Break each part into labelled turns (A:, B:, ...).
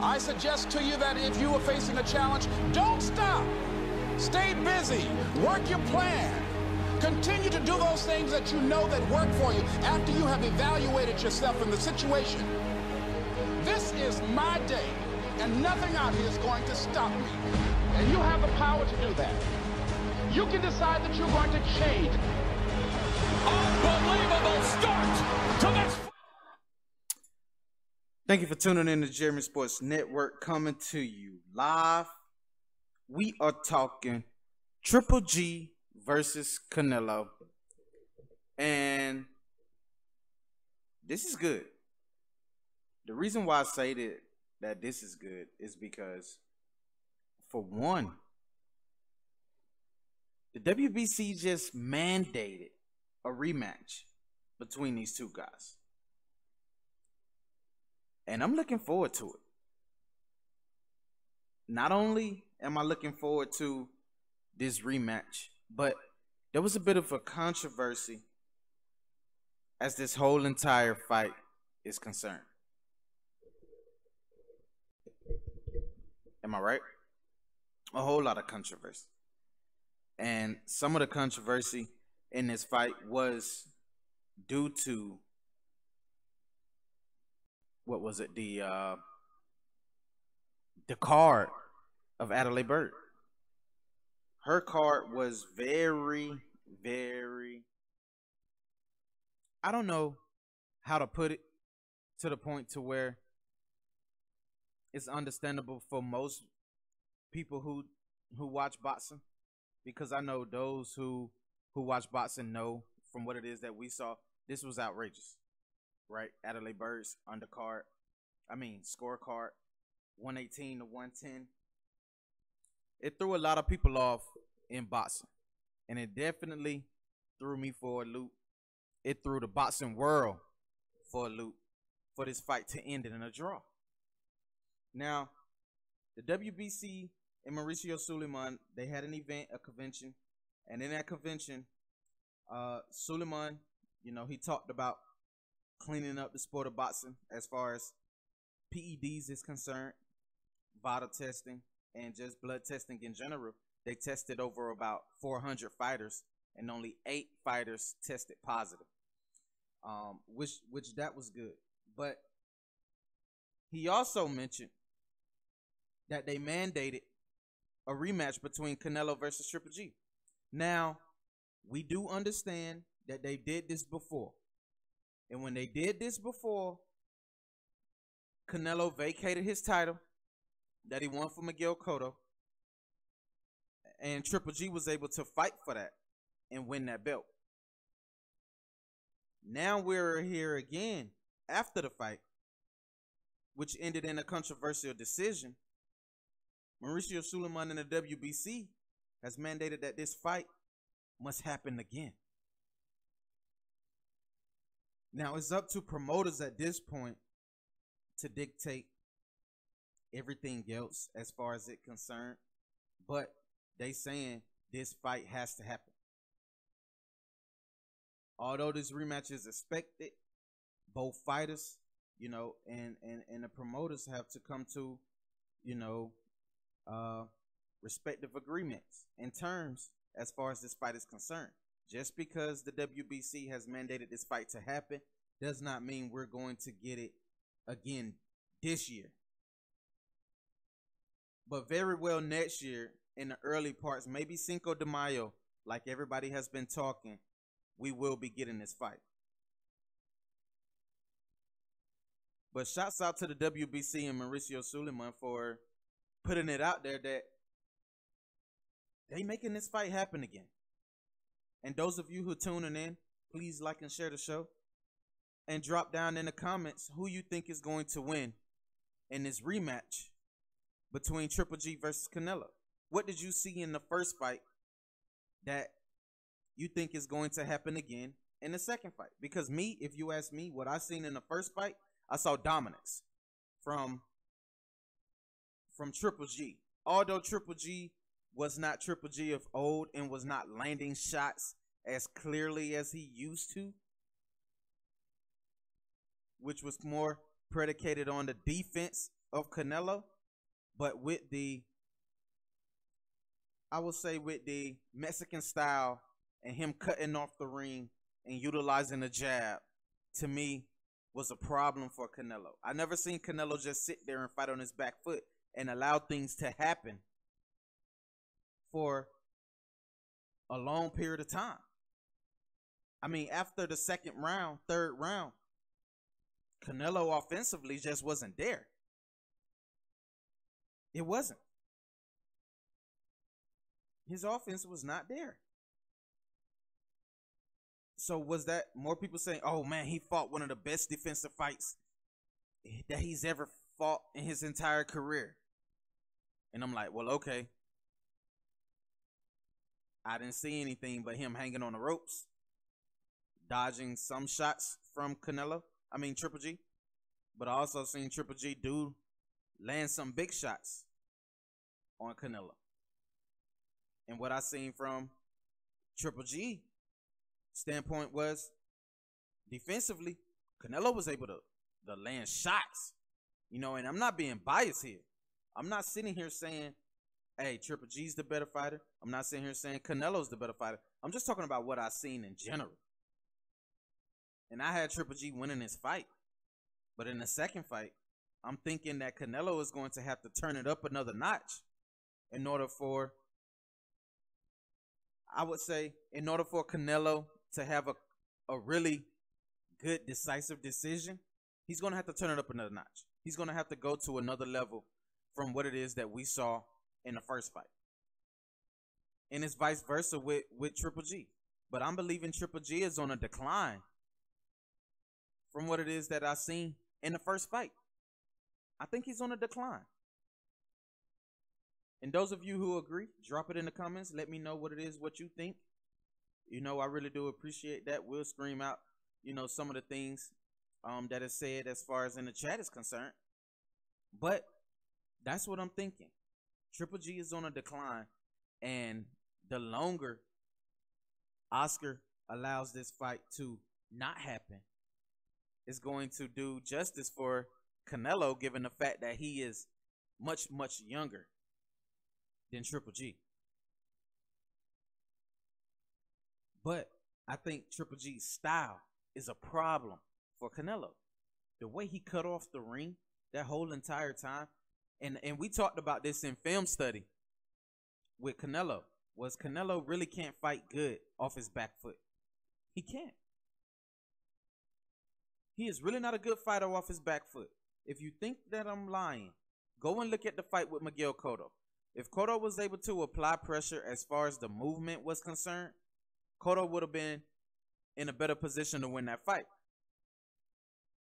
A: I suggest to you that if you are facing a challenge, don't stop. Stay busy. Work your plan. Continue to do those things that you know that work for you after you have evaluated yourself in the situation. This is my day, and nothing out here is going to stop me. And you have the power to do that. You can decide that you're going to change. Unbelievable start to this.
B: Thank you for tuning in to Jeremy Sports Network, coming to you live. We are talking Triple G versus Canelo. And this is good. The reason why I say that this is good is because, for one, the WBC just mandated a rematch between these two guys. And I'm looking forward to it. Not only am I looking forward to this rematch, but there was a bit of a controversy as this whole entire fight is concerned. Am I right? A whole lot of controversy. And some of the controversy in this fight was due to, what was it? The card of Adelaide Bird. Her card was very, very, I don't know how to put it to the point to where it's understandable for most people who watch boxing, because I know those who watch boxing know from what it is that we saw, this was outrageous, right? Adelaide Bird's scorecard, 118 to 110. It threw a lot of people off in boxing, and it definitely threw me for a loop. It threw the boxing world for a loop for this fight to end in a draw. Now, the WBC and Mauricio Sulaiman, they had an event, a convention, and in that convention, Sulaiman, he talked about cleaning up the sport of boxing as far as PEDs is concerned, vital testing, and just blood testing in general. They tested over about 400 fighters, and only 8 fighters tested positive, which that was good. But he also mentioned that they mandated a rematch between Canelo versus Triple G. Now, we do understand that they did this before. And when they did this before, Canelo vacated his title that he won from Miguel Cotto, and Triple G was able to fight for that and win that belt. Now we're here again after the fight, which ended in a controversial decision. Mauricio Sulaiman in the WBC has mandated that this fight must happen again. Now, it's up to promoters at this point to dictate everything else as far as it's concerned, but they saying this fight has to happen. Although this rematch is expected, both fighters, and the promoters have to come to, respective agreements and terms as far as this fight is concerned. Just because the WBC has mandated this fight to happen does not mean we're going to get it again this year. But very well next year in the early parts, maybe Cinco de Mayo, like everybody has been talking, we will be getting this fight. But shouts out to the WBC and Mauricio Sulaiman for putting it out there that they making this fight happen again. And those of you who are tuning in, please like and share the show. And drop down in the comments who you think is going to win in this rematch between Triple G versus Canelo. What did you see in the first fight that you think is going to happen again in the second fight? Because me, if you ask me, what I seen in the first fight, I saw dominance from Triple G. Although Triple G was not Triple G of old and was not landing shots as clearly as he used to, which was more predicated on the defense of Canelo, but with the, I would say, with the Mexican style and him cutting off the ring and utilizing the jab, to me, was a problem for Canelo. I never seen Canelo just sit there and fight on his back foot and allow things to happen for a long period of time. I mean, after the second round, third round, Canelo offensively just wasn't there. It wasn't. His offense was not there. So was that more people saying, oh man, he fought one of the best defensive fights that he's ever fought in his entire career? And I'm like, well, okay. I didn't see anything but him hanging on the ropes, dodging some shots from Triple G. But I also seen Triple G land some big shots on Canelo. And what I seen from Triple G standpoint was, defensively, Canelo was able to land shots. And I'm not being biased here. I'm not sitting here saying, hey, Triple G's the better fighter. I'm not sitting here saying Canelo's the better fighter. I'm just talking about what I've seen in general. And I had Triple G winning this fight. But in the second fight, I'm thinking that Canelo is going to have to turn it up another notch in order for Canelo to have a really good decisive decision. He's going to have to turn it up another notch. He's going to have to go to another level from what it is that we saw in the first fight. And it's vice versa with Triple G. But I'm believing Triple G is on a decline from what it is that I seen in the first fight. I think he's on a decline. And those of you who agree, drop it in the comments. Let me know what it is, what you think. I really do appreciate that. We'll scream out, some of the things that is said as far as in the chat is concerned. But that's what I'm thinking. Triple G is on a decline. And the longer Oscar allows this fight to not happen, it's going to do justice for Canelo, given the fact that he is much, much younger than Triple G. But I think Triple G's style is a problem for Canelo. The way he cut off the ring that whole entire time, and we talked about this in film study with Canelo, was Canelo really can't fight good off his back foot. He can't. He is really not a good fighter off his back foot. If you think that I'm lying, go and look at the fight with Miguel Cotto. If Cotto was able to apply pressure as far as the movement was concerned, Cotto would have been in a better position to win that fight.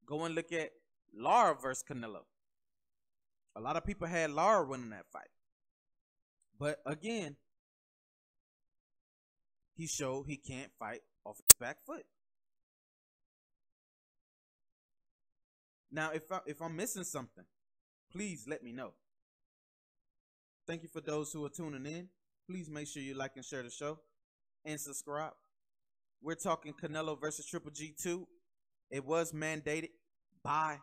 B: Go and look at Lara versus Canelo. A lot of people had Lara winning that fight. But again, he showed he can't fight off his back foot. Now, if I'm missing something, please let me know. Thank you for those who are tuning in. Please make sure you like and share the show and subscribe. We're talking Canelo versus Triple G 2. It was mandated by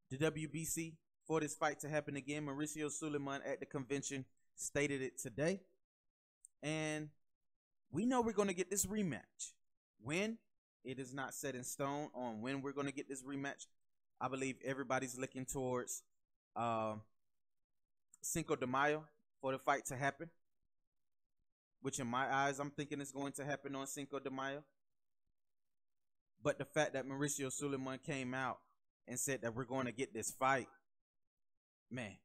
B: the WBC for this fight to happen again. Mauricio Sulaiman at the convention stated it today. And we know we're going to get this rematch. When? It is not set in stone on when we're going to get this rematch. I believe everybody's looking towards Cinco de Mayo for the fight to happen, which in my eyes, I'm thinking it's going to happen on Cinco de Mayo. But the fact that Mauricio Sulaiman came out and said that we're going to get this fight, man,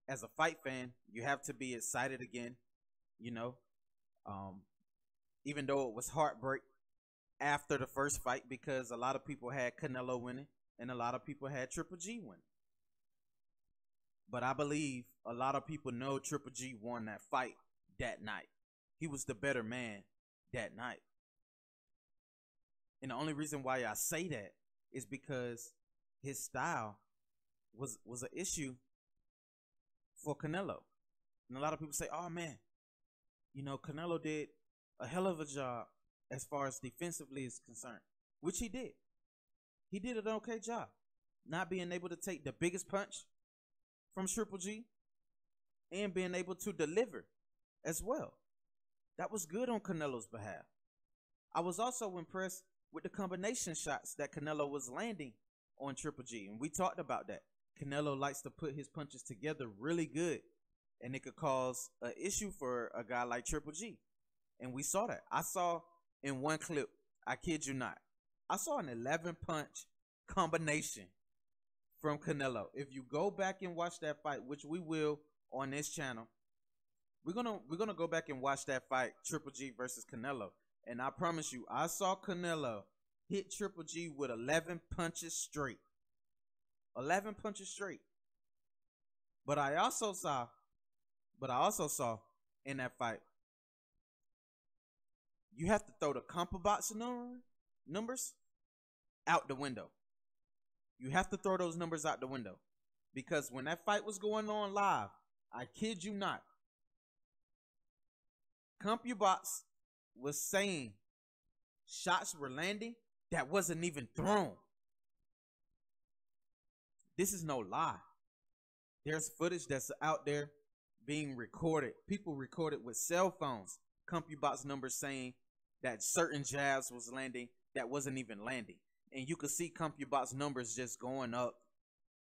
B: as a fight fan, you have to be excited again, even though it was heartbreak after the first fight, because a lot of people had Canelo winning and a lot of people had Triple G winning. But I believe a lot of people know Triple G won that fight that night. He was the better man that night. And the only reason why I say that is because his style was an issue for Canelo. And a lot of people say, oh man, Canelo did a hell of a job as far as defensively is concerned, which he did. He did an okay job. Not being able to take the biggest punch from Triple G and being able to deliver as well. That was good on Canelo's behalf. I was also impressed with the combination shots that Canelo was landing on Triple G, and we talked about that. Canelo likes to put his punches together really good, and it could cause an issue for a guy like Triple G. And we saw that. I saw in one clip, I kid you not, I saw an 11-punch combination from Canelo. If you go back and watch that fight, which we will on this channel, we're gonna go back and watch that fight, Triple G versus Canelo. And I promise you, I saw Canelo hit Triple G with 11 punches straight. 11 punches straight. But I also saw in that fight, you have to throw the CompuBox numbers out the window. You have to throw those numbers out the window. Because when that fight was going on live, I kid you not, CompuBox was saying shots were landing that wasn't even thrown. This is no lie. There's footage that's out there being recorded. People recorded with cell phones. CompuBox numbers saying that certain jabs was landing that wasn't even landing. And you could see CompuBox numbers just going up,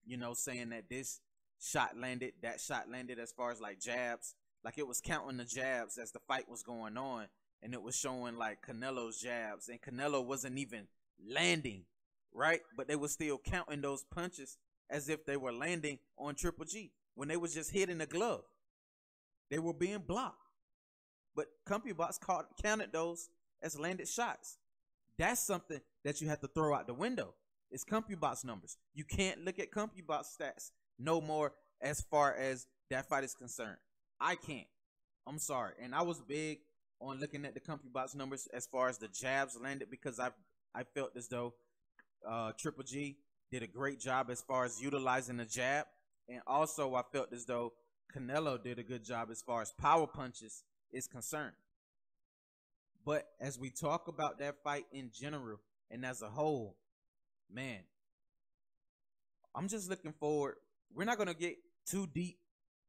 B: you know, saying that this shot landed, that shot landed, as far as like jabs. Like it was counting the jabs as the fight was going on. And it was showing like Canelo's jabs. And Canelo wasn't even landing, right? But they were still counting those punches as if they were landing on Triple G when they was just hitting the glove. They were being blocked. But CompuBox counted those as landed shots. That's something that you have to throw out the window. It's CompuBox numbers. You can't look at CompuBox stats no more as far as that fight is concerned. I can't. I'm sorry. And I was big on looking at the CompuBox numbers as far as the jabs landed, because I felt as though Triple G did a great job as far as utilizing the jab. And also I felt as though Canelo did a good job as far as power punches is concerned. But as we talk about that fight in general and as a whole, man, I'm just looking forward. We're not going to get too deep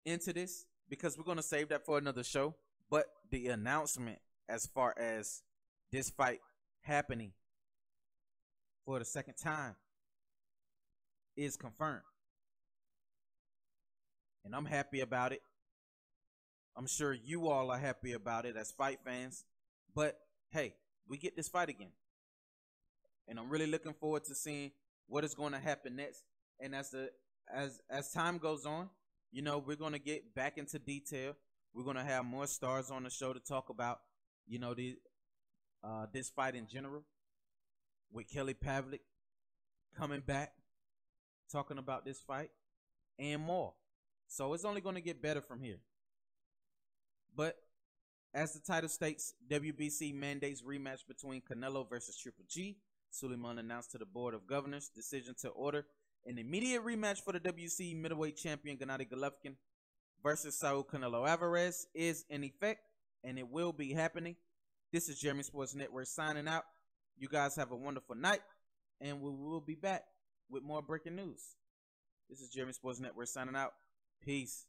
B: into this because we're going to save that for another show. But the announcement as far as this fight happening for the second time is confirmed. And I'm happy about it. I'm sure you all are happy about it as fight fans. But hey, we get this fight again. And I'm really looking forward to seeing what is going to happen next. And as time goes on, you know, we're going to get back into detail. We're going to have more stars on the show to talk about, you know, this fight in general, with Kelly Pavlik coming back, talking about this fight and more. So it's only going to get better from here. But as the title states, WBC Mandates Rematch between Canelo versus Triple G. Sulaiman announced to the Board of Governors decision to order an immediate rematch for the WBC middleweight champion Gennady Golovkin versus Saúl Canelo Alvarez is in effect, and it will be happening. This is Jeremy Sports Network signing out. You guys have a wonderful night, and we will be back with more breaking news. This is Jeremy Sports Network signing out. Peace.